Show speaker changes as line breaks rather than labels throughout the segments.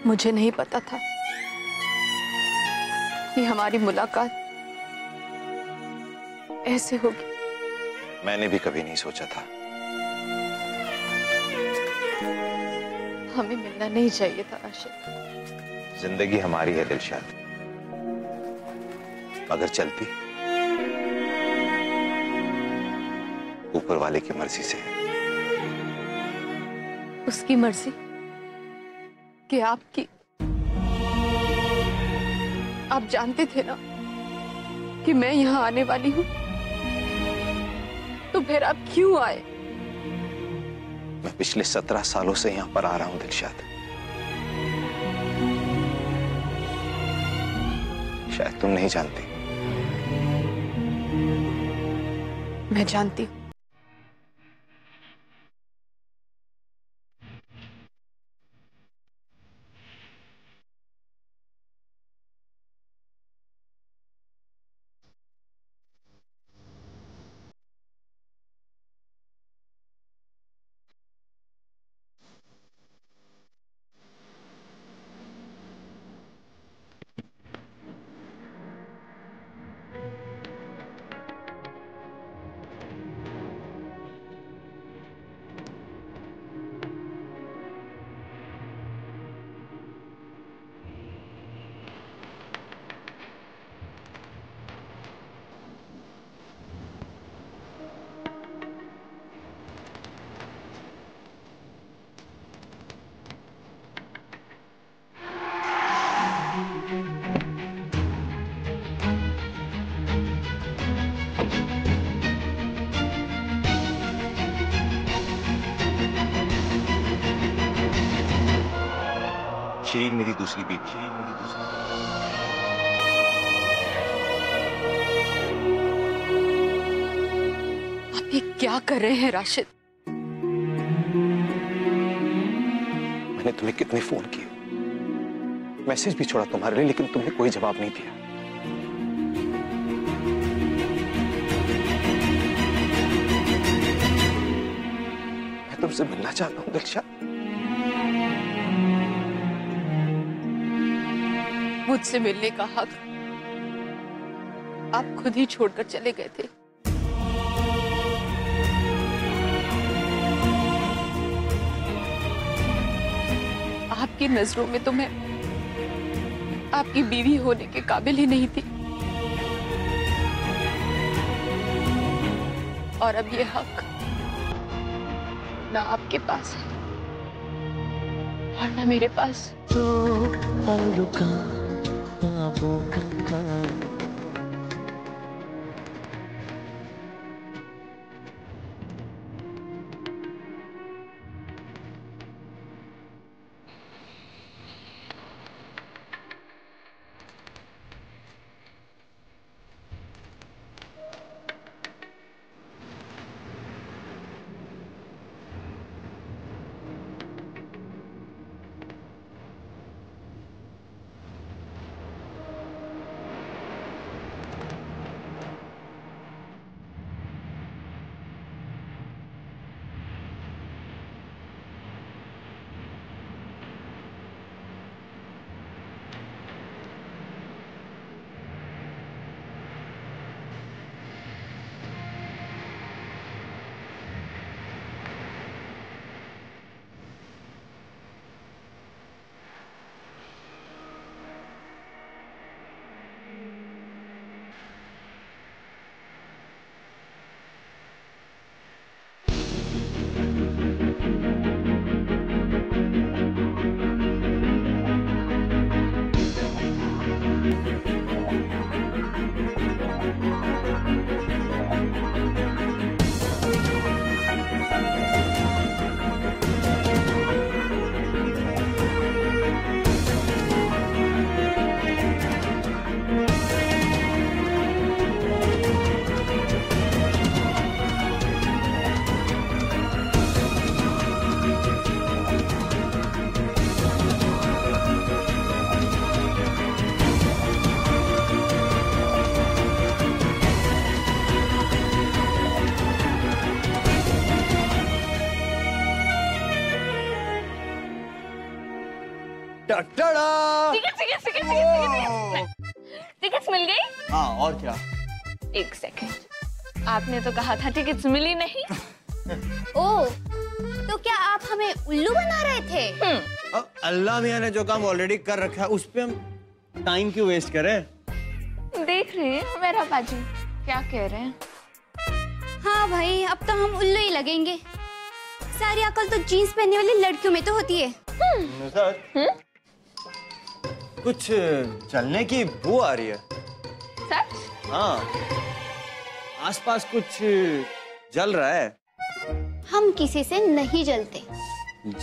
मुझे नहीं पता था कि हमारी मुलाकात ऐसे होगी।
मैंने भी कभी नहीं सोचा था।
हमें मिलना नहीं चाहिए था राशिद।
जिंदगी हमारी है दिलशाद, मगर चलती ऊपर वाले की मर्जी से है।
उसकी मर्जी कि आपकी? आप जानते थे ना कि मैं यहां आने वाली हूं, तो फिर आप क्यों आए?
मैं पिछले 17 सालों से यहां पर आ रहा हूं दिलशाद। शायद तुम नहीं जानती।
मैं जानती हूं।
शीरीन मेरी दूसरी बीवी।
आप ये क्या कर रहे हैं राशिद?
मैंने तुम्हें कितने फोन किए, मैसेज भी छोड़ा तुम्हारे लिए, लेकिन तुमने कोई जवाब नहीं दिया। मैं तुमसे मिलना चाहता हूं दिलशाद।
मुझसे मिलने का हक आप खुद ही छोड़कर चले गए थे। आपकी नजरों में तो मैं आपकी बीवी होने के काबिल ही नहीं थी, और अब ये हक ना आपके पास है और ना मेरे पास।
तो रुका ख्वाबों का
टिकट्स मिल गई?
हाँ, और क्या?
एक सेकंड, आपने तो कहा था टिकट्स मिली नहीं।
ओह, तो क्या आप हमें उल्लू बना रहे थे?
अब अल्लाह मियां ने जो काम ऑलरेडी कर रखा है उस पे हम टाइम क्यों वेस्ट करें?
देख रहे हैं मेरा बाजू क्या कह रहे हैं।
हाँ भाई, अब तो हम उल्लू ही लगेंगे। सारी अकल तो जीन्स पहनने वाली लड़कियों में तो होती है।
कुछ चलने की बू आ रही है।
सच?
हाँ, आसपास कुछ जल रहा है।
हम किसी से नहीं जलते।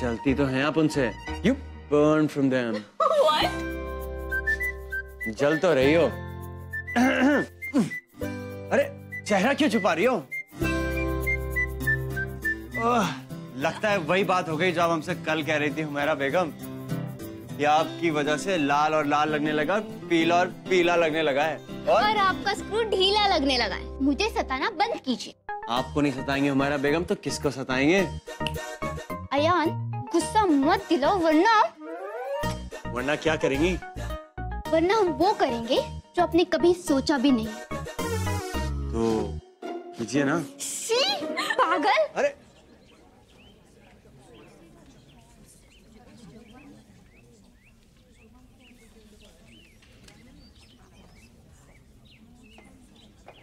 जलती तो हैं आप उनसे। You burn from them.
What?
जल तो रही हो। अरे चेहरा क्यों छुपा रही हो? लगता है वही बात हो गई जो आप हमसे कल कह रही थी हुमैरा बेगम। ये आपकी वजह से लाल और लाल लगने लगा, पीला और पीला लगने लगा है।
और आपका स्क्रू ढीला लगने लगा है। मुझे सताना बंद कीजिए।
आपको नहीं सताएंगे हुमैरा बेगम तो किसको सताएंगे?
अयान, गुस्सा मत दिलाओ
वरना क्या करेंगी?
वरना हम वो करेंगे जो आपने कभी सोचा भी नहीं।
तो कीजिए ना।
शी, पागल।
अरे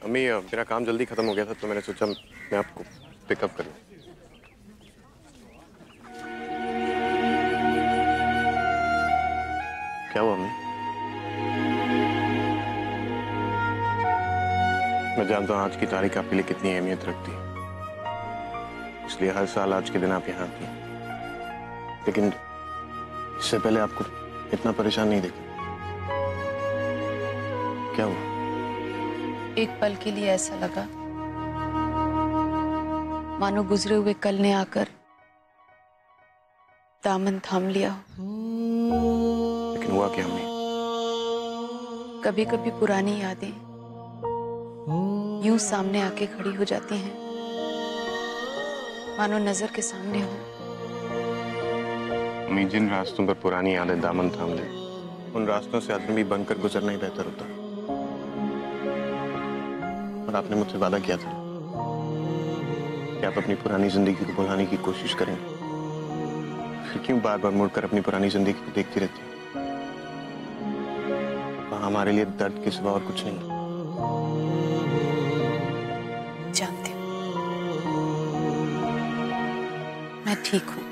अम्मी, मेरा काम जल्दी खत्म हो गया था तो मैंने सोचा मैं आपको पिकअप कर लूं। क्या हुआ अम्मी? मैं जानता हूँ आज की तारीख आपके लिए कितनी अहमियत रखती है, इसलिए हर साल आज के दिन आप यहाँ आती हैं। लेकिन इससे पहले आपको इतना परेशान नहीं देखा। क्या हुआ?
एक पल के लिए ऐसा लगा मानो गुजरे हुए कल ने आकर दामन थाम लिया।
लेकिन हुआ क्या अम्मी?
कभी कभी पुरानी यादें यूं सामने आके खड़ी हो जाती हैं, मानो नजर के सामने हो।
अम्मी, जिन रास्तों पर पुरानी यादें दामन थाम ले, उन रास्तों से अजनबी बनकर गुजरना ही बेहतर होता है। और आपने मुझसे वादा किया था कि आप अपनी पुरानी जिंदगी को भुलाने की कोशिश करेंगे। फिर क्यों बार बार मुड़कर अपनी पुरानी जिंदगी को देखती रहती है? वहां हमारे लिए दर्द के सिवा और कुछ नहीं।
जानते हो, मैं ठीक हूं।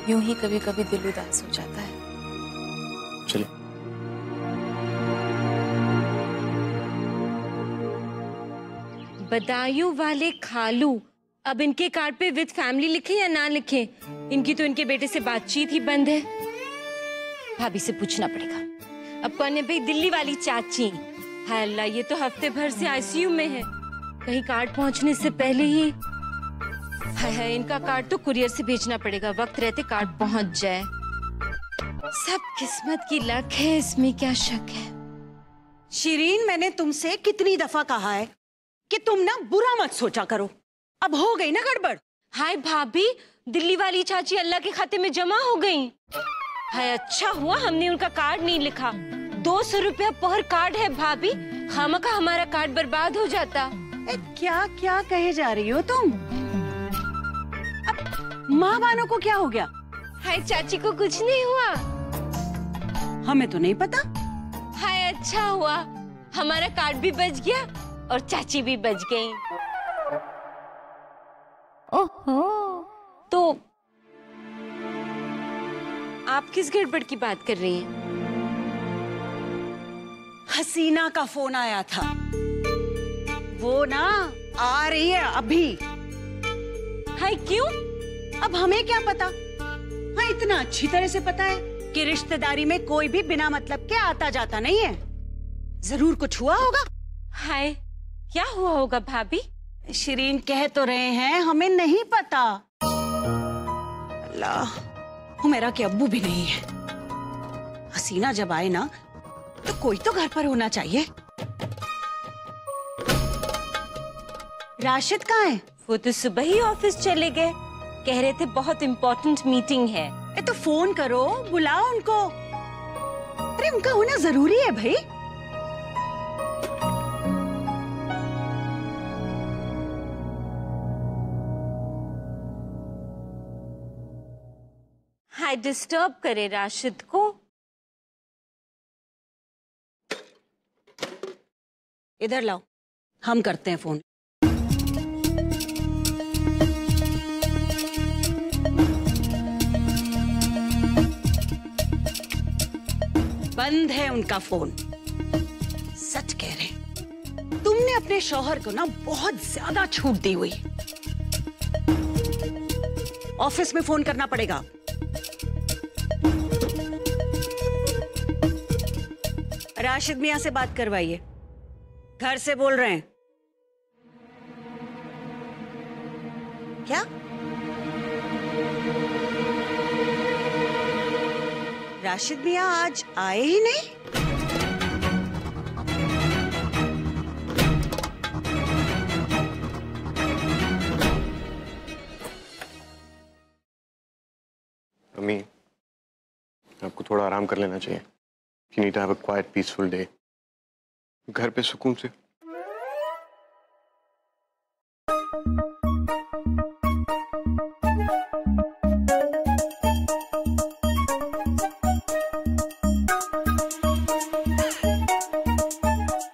यूं ही कभी कभी दिल उदास हो जाता है।
चलिए।
बदायूं वाले खालू, अब इनके कार्ड पे विद फैमिली लिखे या ना लिखे? इनकी तो इनके बेटे से बातचीत ही बंद है। भाभी से पूछना पड़ेगा। अब कौन है भाई? दिल्ली वाली चाची। हाय अल्लाह, ये तो हफ्ते भर से आईसीयू में है। कहीं कार्ड पहुंचने से पहले ही हाय, इनका कार्ड तो कुरियर से भेजना पड़ेगा, वक्त रहते कार्ड पहुंच जाए। सब किस्मत की लक है, इसमें क्या शक है।
शिरीन, मैंने तुमसे कितनी दफा कहा है कि तुम ना बुरा मत सोचा करो। अब हो गई ना गड़बड़।
हाय भाभी, दिल्ली वाली चाची अल्लाह के खाते में जमा हो गई। हाय, अच्छा हुआ हमने उनका कार्ड नहीं लिखा। 200 रुपया पर कार्ड है भाभी, खामखा हमारा कार्ड बर्बाद हो जाता।
क्या क्या कहे जा रही हो तुम? अब माँ बानो को क्या हो गया?
हाय, चाची को कुछ नहीं हुआ।
हमें तो नहीं पता।
हाय, अच्छा हुआ हमारा कार्ड भी बच गया और चाची भी बच गई।
ओहो,
तो आप किस गड़बड़ की बात कर रही हैं?
हसीना का फोन आया था, वो ना आ रही है अभी।
हाय, क्यों?
अब हमें क्या पता? हाँ, इतना अच्छी तरह से पता है कि रिश्तेदारी में कोई भी बिना मतलब के आता जाता नहीं है। जरूर कुछ हुआ होगा।
हाय, क्या हुआ होगा भाभी?
शिरीन कह तो रहे हैं हमें नहीं पता। अल्लाह, मेरा के अब्बू भी नहीं है। हसीना जब आए ना तो कोई तो घर पर होना चाहिए। राशिद कहाँ है?
वो तो सुबह ही ऑफिस चले गए। कह रहे थे बहुत इम्पोर्टेंट मीटिंग है।
तो फोन करो, बुलाओ उनको। अरे उनका होना जरूरी है भाई।
हाय डिस्टर्ब करे राशिद को।
इधर लाओ, हम करते हैं फोन। बंद है उनका फोन। सच कह रहे हैं, तुमने अपने शौहर को ना बहुत ज्यादा छूट दी हुई। ऑफिस में फोन करना पड़ेगा। राशिद मियां से बात करवाइए, घर से बोल रहे हैं। क्या? राशिद मियां आज आए ही नहीं?
अम्मी, आपको थोड़ा आराम कर लेना चाहिए। You need to have a quiet, peaceful day. घर पे सुकून से।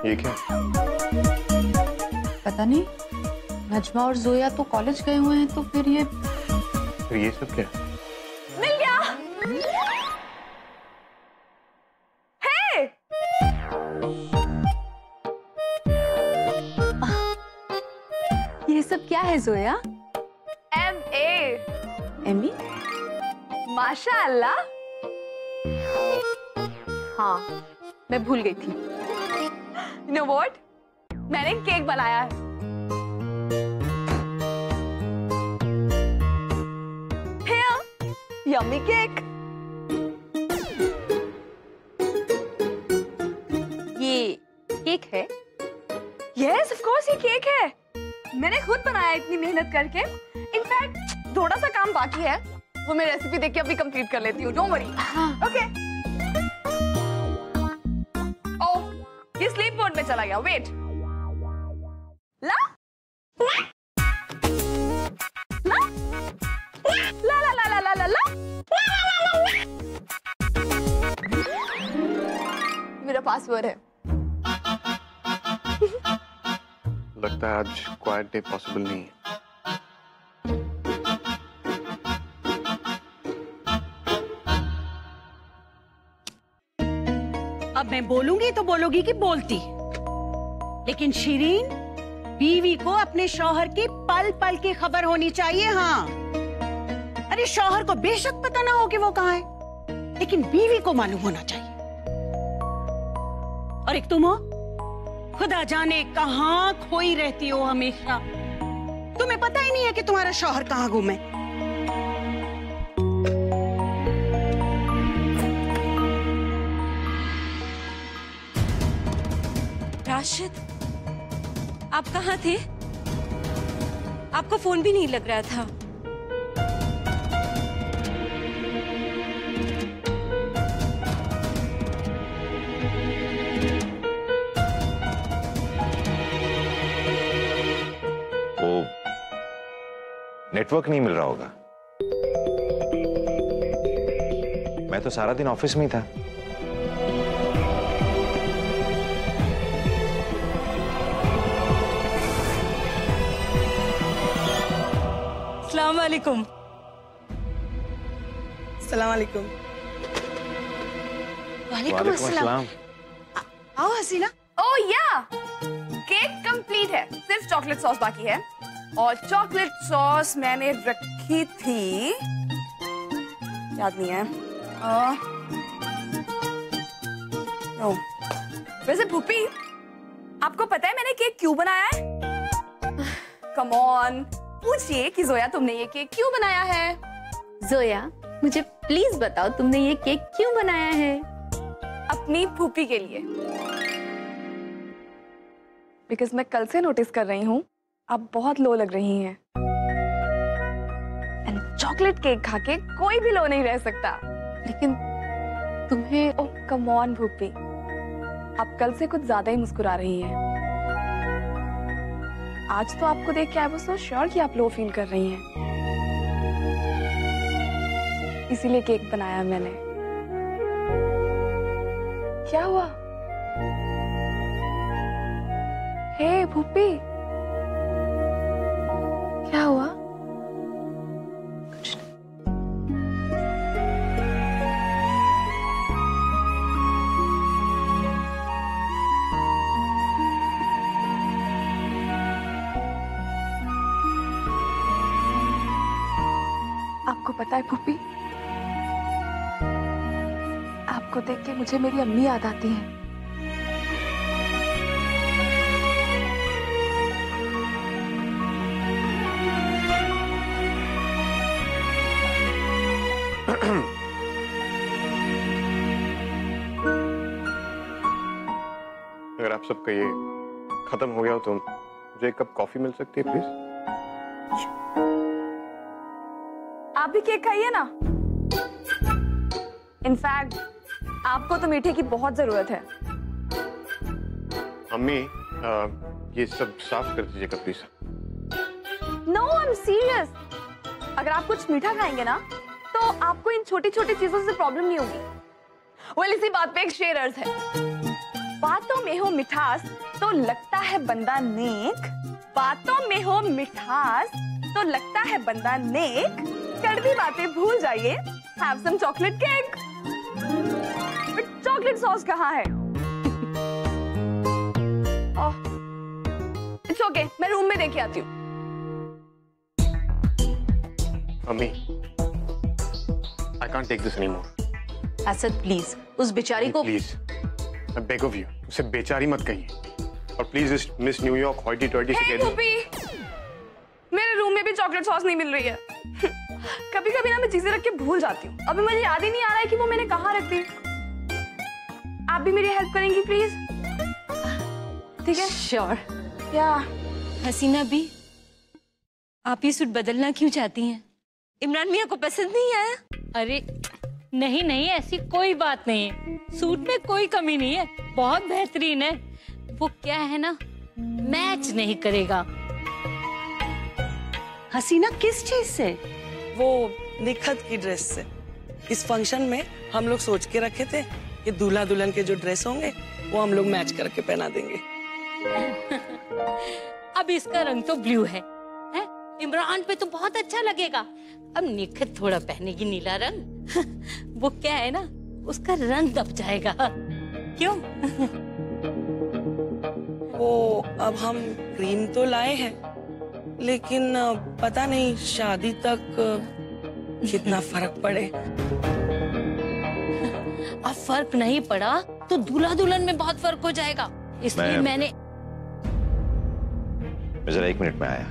ये क्या?
पता नहीं, नजमा और जोया तो कॉलेज गए हुए हैं, तो फिर ये
सब क्या?
मिल गया। ये सब क्या है जोया? MA माशाअल्लाह। हाँ, मैं भूल गई थी। You know what? मैंने केक बनाया है। Here, yummy cake. ये केक है? Yes, of course ये केक है। मैंने खुद बनाया इतनी मेहनत करके। इनफैक्ट थोड़ा सा काम बाकी है, वो मैं रेसिपी देख के अभी कंप्लीट कर लेती हूँ। Don't worry. ओके। ओह, ये स्लीप मोड में चला गया। वेट। ला ला ला ला ला ला ला ला। मेरा पासवर्ड है।
लगता है आज क्वाइट डे पॉसिबल नहीं है।
अब मैं बोलूंगी तो बोलोगी कि बोलती, लेकिन शिरीन, बीवी को अपने शौहर की पल पल की खबर होनी चाहिए। हाँ, अरे शौहर को बेशक पता ना हो कि वो कहाँ है, लेकिन बीवी को मालूम होना चाहिए। और एक तुम हो, खुदा जाने कहाँ खोई रहती हो हमेशा। तुम्हें पता ही नहीं है कि तुम्हारा शौहर कहाँ घूमे।
राशिद, आप कहाँ थे? आपका फोन भी नहीं लग रहा था।
वो नेटवर्क नहीं मिल रहा होगा। मैं तो सारा दिन ऑफिस में ही था।
अस्सलाम वालेकुम।
अस्सलाम वालेकुम।
वालेकुम अस्सलाम। आओ हसीना।
ओह या, केक कंप्लीट है, सिर्फ चॉकलेट सॉस बाकी है। और चॉकलेट सॉस मैंने रखी थी, याद नहीं है। वैसे भूपी, आपको पता है मैंने केक क्यों बनाया है? कम ऑन, पूछिए कि जोया तुमने ये केक क्यों बनाया है? जोया, मुझे प्लीज बताओ तुमने ये केक क्यों बनाया है? अपनी फूफी के लिए। बिकॉज मैं कल से नोटिस कर रही हूँ आप बहुत लो लग रही हैं। एंड चॉकलेट केक खा के कोई भी लो नहीं रह सकता। लेकिन तुम्हें, ओह कम ऑन भूपी, आप कल से कुछ ज्यादा ही मुस्कुरा रही हैं। आज तो आपको देख के आई वाज सो श्योर कि आप लो फील कर रही हैं, इसीलिए केक बनाया मैंने। क्या हुआ? हे भूपी, क्या हुआ? कुछ आपको पता है भूपी, आपको देख के मुझे मेरी अम्मी याद आती है।
अगर आप सबका ये खत्म हो गया हो तो मुझे एक कप कॉफी मिल सकती है प्लीज?
आप भी केक खाइए ना। इनफैक्ट आपको तो मीठे की बहुत जरूरत है।
अम्मी, ये सब साफ कर दीजिएगा please.
No, I am serious. अगर आप कुछ मीठा खाएंगे ना तो आपको इन छोटी छोटी चीजों से प्रॉब्लम नहीं होगी। वेल, इसी बात पे एक शेर अर्ज है, बातों में हो मिठास तो लगता है बंदा नेक, बातों में हो मिठास तो लगता है बंदा नेक, कड़वी बातें भूल जाइए, have some chocolate cake. Chocolate sauce कहाँ है? इट्स ओके, मैं रूम में देके आती हूँ।
अम्मी, I can't take this anymore.
Asad please, उस बेचारी को
please, I beg of you, उसे बेचारी मत कहिए। और प्लीज इस मिस न्यूयॉर्क हॉइटी टॉइटी से कह दो।
मेरे रूम में भी चॉकलेट सॉस नहीं मिल रही है। कभी कभी ना मैं चीजें रख के भूल जाती हूँ। अभी मुझे याद ही नहीं आ रहा है कि वो मैंने कहाँ रख दी। आप भी मेरी हेल्प करेंगी प्लीज? ठीक है?
श्योर।
या
हसीना भी, आप ये सूट बदलना क्यों चाहती हैं? इमरान मियाँ को पसंद नहीं आया?
अरे नहीं नहीं, ऐसी कोई बात नहीं है, सूट में कोई कमी नहीं है, बहुत बेहतरीन है। वो क्या है ना, मैच नहीं करेगा।
हसीना, किस चीज से?
वो निखत की ड्रेस से। इस फंक्शन में हम लोग सोच के रखे थे कि दूल्हा दुल्हन के जो ड्रेस होंगे वो हम लोग मैच करके पहना देंगे।
अब इसका रंग तो ब्लू है, इमरान पे तो बहुत अच्छा लगेगा। अब निखत थोड़ा पहनेगी नीला रंग। वो क्या है ना, उसका रंग दब जाएगा। क्यों?
वो अब हम क्रीम तो लाए हैं, लेकिन पता नहीं शादी तक कितना फर्क पड़े।
अब फर्क नहीं पड़ा तो दूल्हा दुल्हन में बहुत फर्क हो जाएगा, इसलिए मैं
जरा 1 मिनट में आया।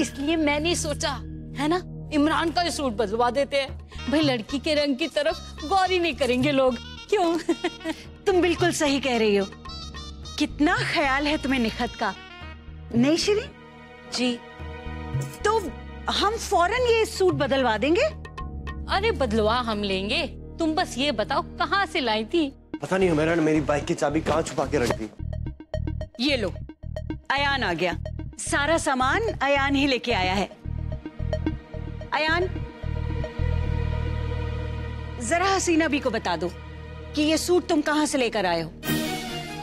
इसलिए मैंने सोचा है ना, इमरान का सूट बदलवा देते हैं। भाई लड़की के रंग की तरफ गौर ही नहीं करेंगे लोग। क्यों?
तुम बिल्कुल सही कह रही हो। कितना ख्याल है तुम्हें निखत का, नहीं श्री?
जी।
तो हम फौरन ये सूट बदलवा देंगे।
अरे बदलवा हम लेंगे, तुम बस ये बताओ कहाँ से लाई थी?
पता नहीं हुमैरा ने मेरी बाइक की चाबी कहाँ छुपा के रख दी।
ये लो, अयान आ गया। सारा सामान अयान ही लेके आया है। अयान, जरा हसीना भी को बता दो कि ये सूट तुम कहाँ से लेकर आए हो।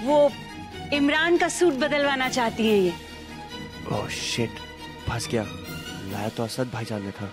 वो इमरान का सूट बदलवाना चाहती है ये।
ओह शिट, फंस गया। लाया तो असद भाईजान ने था।